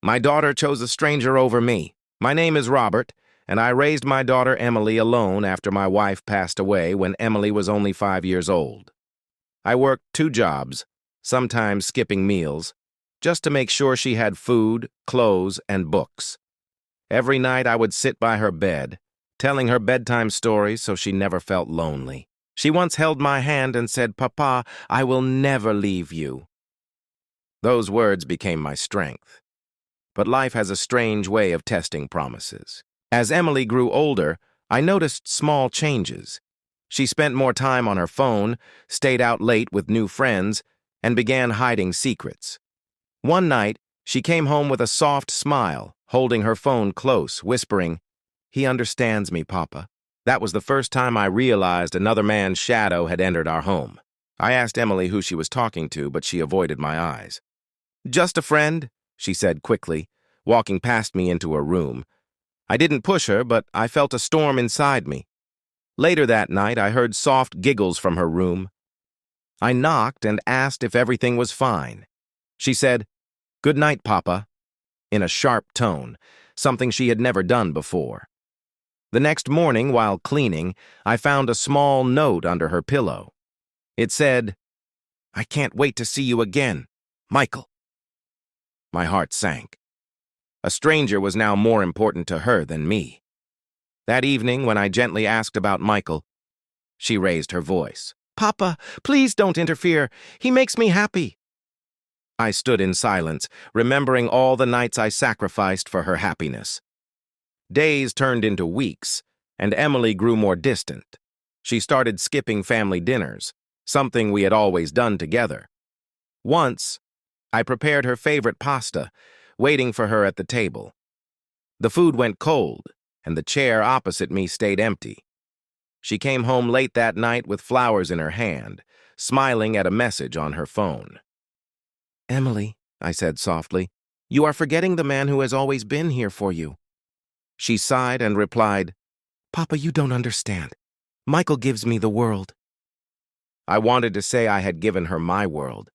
My daughter chose a stranger over me. My name is Robert, and I raised my daughter Emily alone after my wife passed away when Emily was only 5 years old. I worked 2 jobs, sometimes skipping meals, just to make sure she had food, clothes, and books. Every night I would sit by her bed, telling her bedtime stories so she never felt lonely. She once held my hand and said, "Papa, I will never leave you." Those words became my strength. But life has a strange way of testing promises. As Emily grew older, I noticed small changes. She spent more time on her phone, stayed out late with new friends, and began hiding secrets. One night, she came home with a soft smile, holding her phone close, whispering, "He understands me, Papa." That was the first time I realized another man's shadow had entered our home. I asked Emily who she was talking to, but she avoided my eyes. "Just a friend," she said quickly, walking past me into her room. I didn't push her, but I felt a storm inside me. Later that night, I heard soft giggles from her room. I knocked and asked if everything was fine. She said, "Good night, Papa," in a sharp tone, something she had never done before. The next morning, while cleaning, I found a small note under her pillow. It said, "I can't wait to see you again, Michael." My heart sank. A stranger was now more important to her than me. That evening, when I gently asked about Michael, she raised her voice. "Papa, please don't interfere. He makes me happy." I stood in silence, remembering all the nights I sacrificed for her happiness. Days turned into weeks, and Emily grew more distant. She started skipping family dinners, something we had always done together. Once, I prepared her favorite pasta, waiting for her at the table. The food went cold, and the chair opposite me stayed empty. She came home late that night with flowers in her hand, smiling at a message on her phone. "Emily," I said softly, "you are forgetting the man who has always been here for you." She sighed and replied, "Papa, you don't understand. Michael gives me the world." I wanted to say I had given her my world,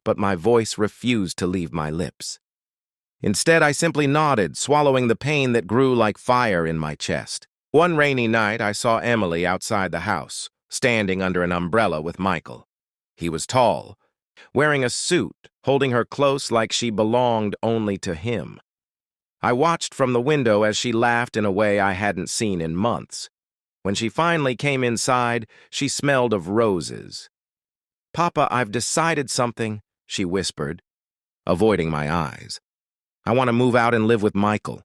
but my voice refused to leave my lips. Instead, I simply nodded, swallowing the pain that grew like fire in my chest. One rainy night, I saw Emily outside the house, standing under an umbrella with Michael. He was tall, wearing a suit, holding her close like she belonged only to him. I watched from the window as she laughed in a way I hadn't seen in months. When she finally came inside, she smelled of roses. "Papa, I've decided something," she whispered, avoiding my eyes. "I want to move out and live with Michael."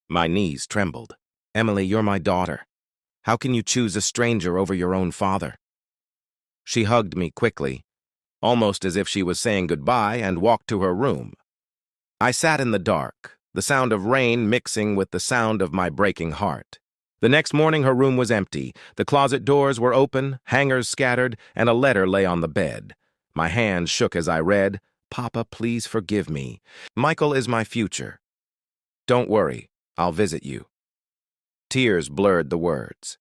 My knees trembled. "Emily, you're my daughter. How can you choose a stranger over your own father?" She hugged me quickly, almost as if she was saying goodbye, and walked to her room. I sat in the dark, the sound of rain mixing with the sound of my breaking heart. The next morning her room was empty. The closet doors were open, hangers scattered, and a letter lay on the bed. My hands shook as I read, "Papa, please forgive me. Michael is my future. Don't worry, I'll visit you." Tears blurred the words.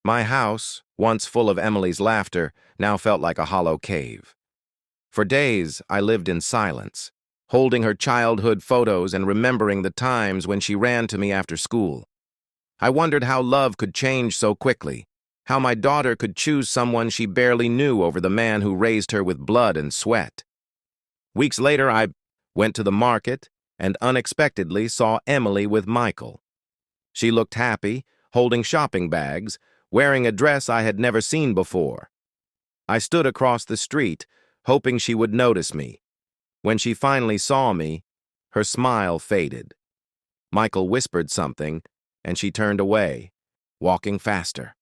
My house, once full of Emily's laughter, now felt like a hollow cave. For days, I lived in silence, holding her childhood photos and remembering the times when she ran to me after school. I wondered how love could change so quickly, how my daughter could choose someone she barely knew over the man who raised her with blood and sweat. Weeks later, I went to the market and unexpectedly saw Emily with Michael. She looked happy, holding shopping bags, wearing a dress I had never seen before. I stood across the street, hoping she would notice me. When she finally saw me, her smile faded. Michael whispered something, and she turned away, walking faster.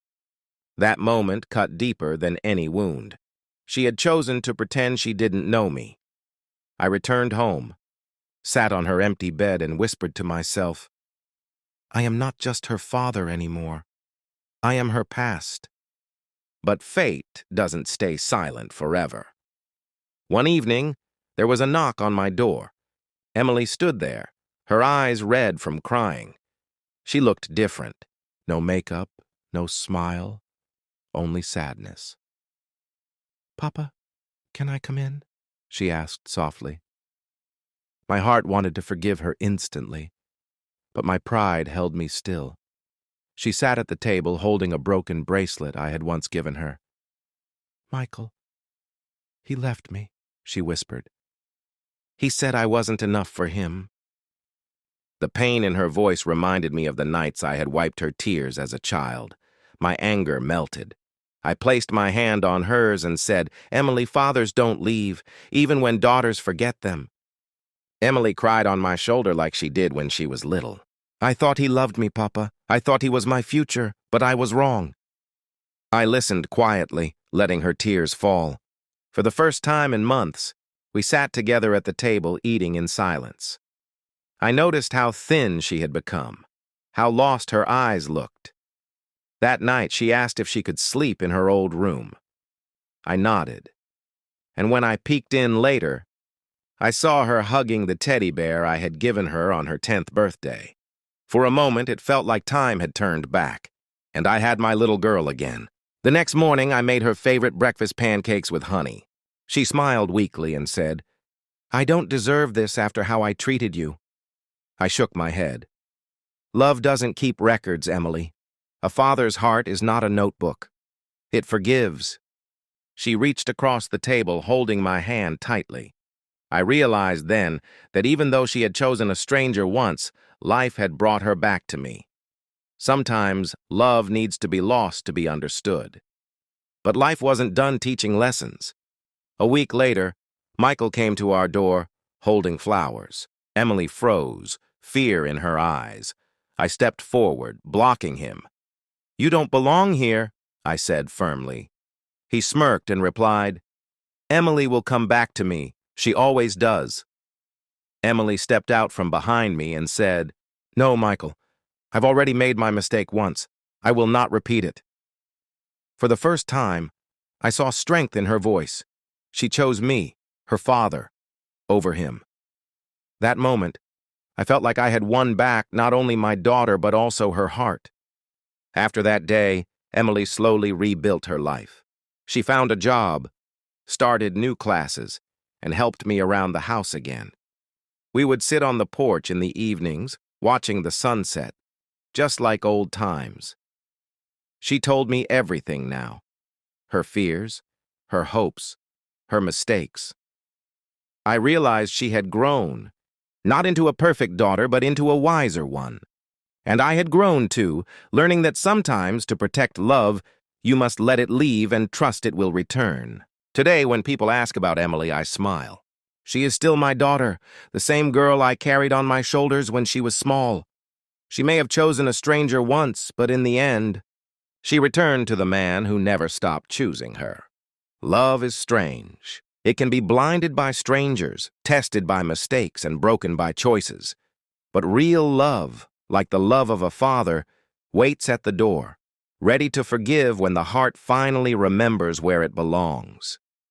That moment cut deeper than any wound. She had chosen to pretend she didn't know me. I returned home, sat on her empty bed, and whispered to myself, "I am not just her father anymore. I am her past." But fate doesn't stay silent forever. One evening, there was a knock on my door. Emily stood there, her eyes red from crying. She looked different. No makeup, no smile, only sadness. "Papa, can I come in?" she asked softly. My heart wanted to forgive her instantly, but my pride held me still. She sat at the table holding a broken bracelet I had once given her. "Michael, he left me," she whispered. "He said I wasn't enough for him." The pain in her voice reminded me of the nights I had wiped her tears as a child. My anger melted. I placed my hand on hers and said, "Emily, fathers don't leave, even when daughters forget them." Emily cried on my shoulder like she did when she was little. "I thought he loved me, Papa. I thought he was my future, but I was wrong." I listened quietly, letting her tears fall. For the first time in months, we sat together at the table eating in silence. I noticed how thin she had become, how lost her eyes looked. That night, she asked if she could sleep in her old room. I nodded, and when I peeked in later, I saw her hugging the teddy bear I had given her on her 10th birthday. For a moment, it felt like time had turned back, and I had my little girl again. The next morning, I made her favorite breakfast pancakes with honey. She smiled weakly and said, "I don't deserve this after how I treated you." I shook my head. "Love doesn't keep records, Emily. A father's heart is not a notebook. It forgives." She reached across the table, holding my hand tightly. I realized then that even though she had chosen a stranger once, life had brought her back to me. Sometimes love needs to be lost to be understood. But life wasn't done teaching lessons. A week later, Michael came to our door, holding flowers. Emily froze, fear in her eyes. I stepped forward, blocking him. "You don't belong here," I said firmly. He smirked and replied, "Emily will come back to me. She always does." Emily stepped out from behind me and said, "No, Michael, I've already made my mistake once. I will not repeat it." For the first time, I saw strength in her voice. She chose me, her father, over him. That moment, I felt like I had won back not only my daughter but also her heart. After that day, Emily slowly rebuilt her life. She found a job, started new classes, and helped me around the house again. We would sit on the porch in the evenings, watching the sunset, just like old times. She told me everything now. Her fears, her hopes, her mistakes. I realized she had grown, not into a perfect daughter, but into a wiser one. And I had grown too, learning that sometimes to protect love, you must let it leave and trust it will return. Today, when people ask about Emily, I smile. She is still my daughter, the same girl I carried on my shoulders when she was small. She may have chosen a stranger once, but in the end, she returned to the man who never stopped choosing her. Love is strange. It can be blinded by strangers, tested by mistakes, and broken by choices. But real love, like the love of a father, waits at the door, ready to forgive when the heart finally remembers where it belongs.